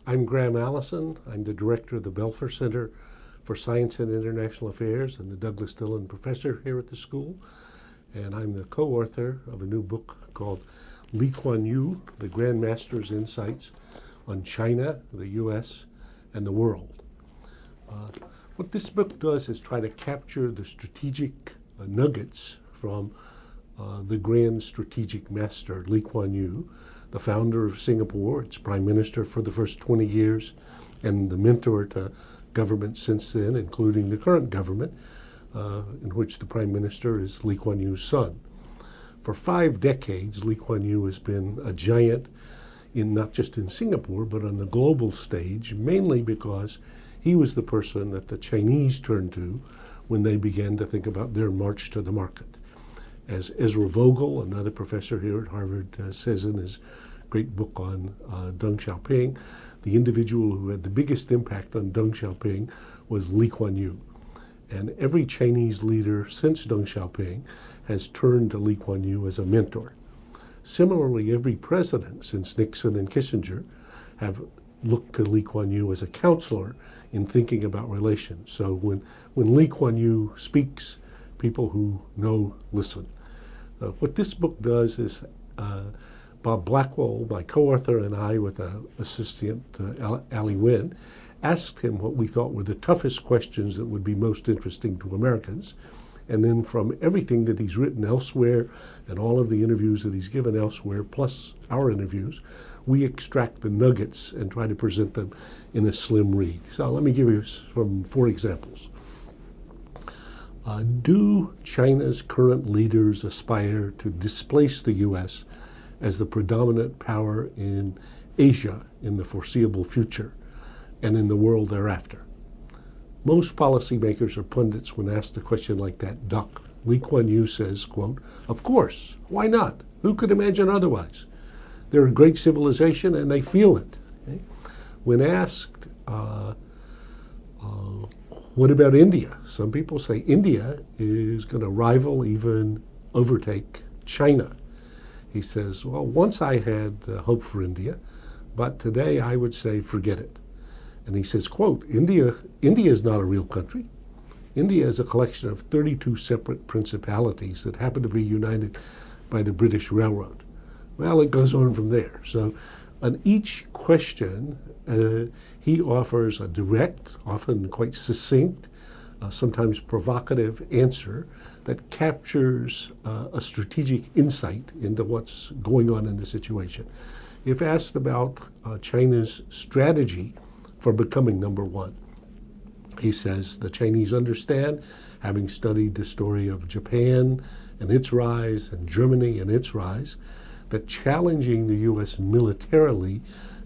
I'm Graham Allison. I'm the director of the Belfer Center for Science and International Affairs and the Douglas Dillon Professor here at the school. And I'm the co-author of a new book called Lee Kuan Yew, The Grand Master's Insights on China, the U.S., and the World. What this book does is try to capture the strategic nuggets from the grand strategic master, Lee Kuan Yew, the founder of Singapore, its prime minister for the first 20 years, and the mentor to governments since then, including the current government, in which the prime minister is Lee Kuan Yew's son. For 5 decades, Lee Kuan Yew has been a giant not just in Singapore, but on the global stage, mainly because he was the person that the Chinese turned to when they began to think about their march to the market. As Ezra Vogel, another professor here at Harvard, says in his great book on Deng Xiaoping, the individual who had the biggest impact on Deng Xiaoping was Lee Kuan Yew. And every Chinese leader since Deng Xiaoping has turned to Lee Kuan Yew as a mentor. Similarly, every president since Nixon and Kissinger have looked to Lee Kuan Yew as a counselor in thinking about relations. So when Lee Kuan Yew speaks, people who know listen. What this book does is Bob Blackwell, my co-author, and I, with an assistant, Ali Wynn, asked him what we thought were the toughest questions that would be most interesting to Americans. And then from everything that he's written elsewhere and all of the interviews that he's given elsewhere, plus our interviews, we extract the nuggets and try to present them in a slim read. So let me give you 4 examples. Do China's current leaders aspire to displace the U.S. as the predominant power in Asia in the foreseeable future and in the world thereafter? Most policymakers or pundits, when asked a question like that, duck. Lee Kuan Yew says, quote, "Of course, why not? Who could imagine otherwise? They're a great civilization and they feel it." Okay? When asked, what about India? Some people say India is going to rival, even overtake China. He says, well, once I had hope for India, but today I would say forget it. And he says, quote, India is not a real country. India is a collection of 32 separate principalities that happen to be united by the British Railroad. Well, it goes on from there. So on each question, he offers a direct, often quite succinct, sometimes provocative answer that captures a strategic insight into what's going on in the situation. If asked about China's strategy for becoming number one, he says the Chinese understand, having studied the story of Japan and its rise and Germany and its rise, that challenging the U.S. militarily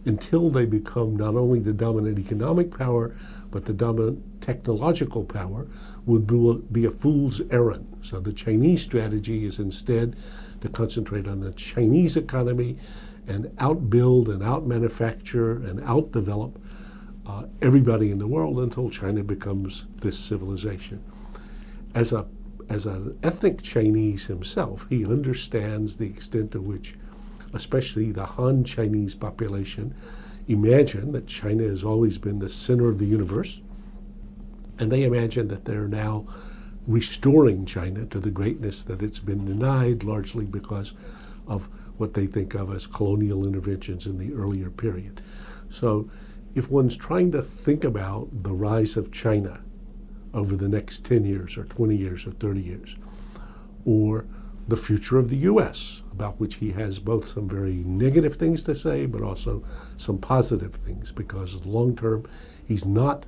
until they become not only the dominant economic power, but the dominant technological power would be a fool's errand. So the Chinese strategy is instead to concentrate on the Chinese economy and outbuild and outmanufacture and outdevelop everybody in the world until China becomes this civilization. As an ethnic Chinese himself, he understands the extent to which, especially the Han Chinese population, imagine that China has always been the center of the universe, and they imagine that they're now restoring China to the greatness that it's been denied, largely because of what they think of as colonial interventions in the earlier period. So if one's trying to think about the rise of China over the next 10 years or 20 years or 30 years, or the future of the U.S., about which he has both some very negative things to say, but also some positive things, because long term, he's not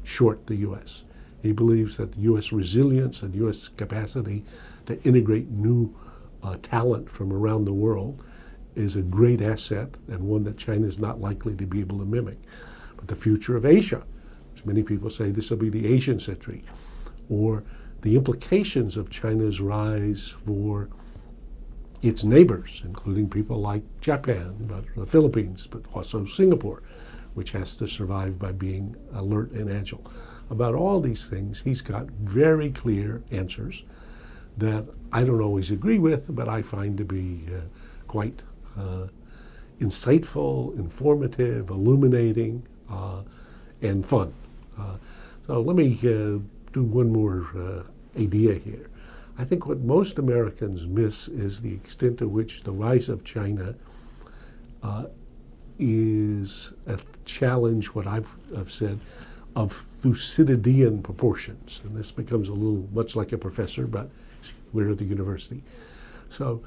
short the U.S. He believes that the U.S. resilience and U.S. capacity to integrate new talent from around the world is a great asset and one that China is not likely to be able to mimic. But the future of Asia, as many people say, this will be the Asian century, or the implications of China's rise for its neighbors, including people like Japan, but the Philippines, but also Singapore, which has to survive by being alert and agile. About all these things, he's got very clear answers that I don't always agree with, but I find to be quite insightful, informative, illuminating, and fun. So let me do one more idea here. I think what most Americans miss is the extent to which the rise of China is a challenge, what I've said, of Thucydidean proportions. And this becomes a little much like a professor, but we're at the university. So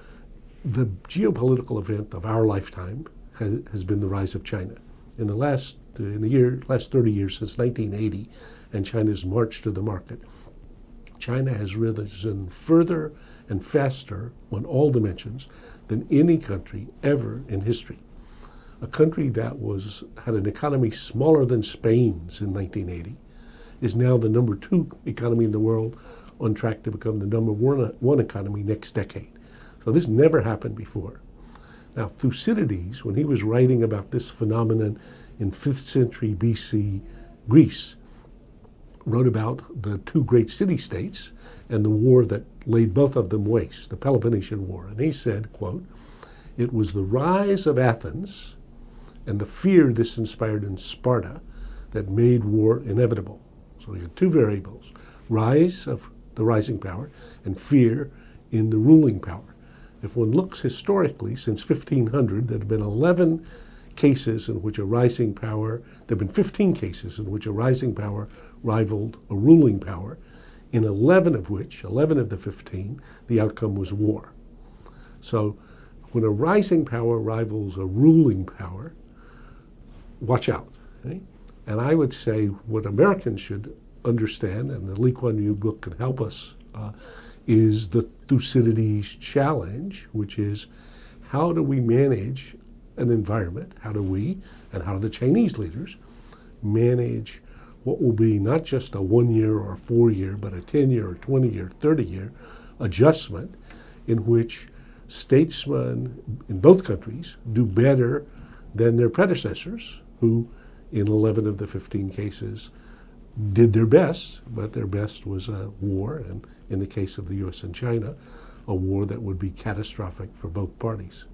the geopolitical event of our lifetime has been the rise of China. In the last 30 years, since 1980, and China's march to the market, China has risen further and faster on all dimensions than any country ever in history. A country that had an economy smaller than Spain's in 1980 is now the number 2 economy in the world, on track to become the number one economy next decade. So this never happened before. Now, Thucydides, when he was writing about this phenomenon in 5th century BC Greece, wrote about the 2 great city-states and the war that laid both of them waste, the Peloponnesian War. And he said, quote, "It was the rise of Athens and the fear this inspired in Sparta that made war inevitable." So we had 2 variables, rise of the rising power and fear in the ruling power. If one looks historically, since 1500, there have been 15 cases in which a rising power rivaled a ruling power. In 11 of the 15, the outcome was war. So when a rising power rivals a ruling power, watch out. Okay? And I would say what Americans should understand, and the Lee Kuan Yew book can help us, is the Thucydides challenge, which is how do we manage an environment? How do we, and how do the Chinese leaders, manage what will be not just a 1-year or a 4-year, but a 10-year or 20-year, 30-year adjustment in which statesmen in both countries do better than their predecessors, who in 11 of the 15 cases did their best, but their best was a war, and in the case of the U.S. and China, a war that would be catastrophic for both parties.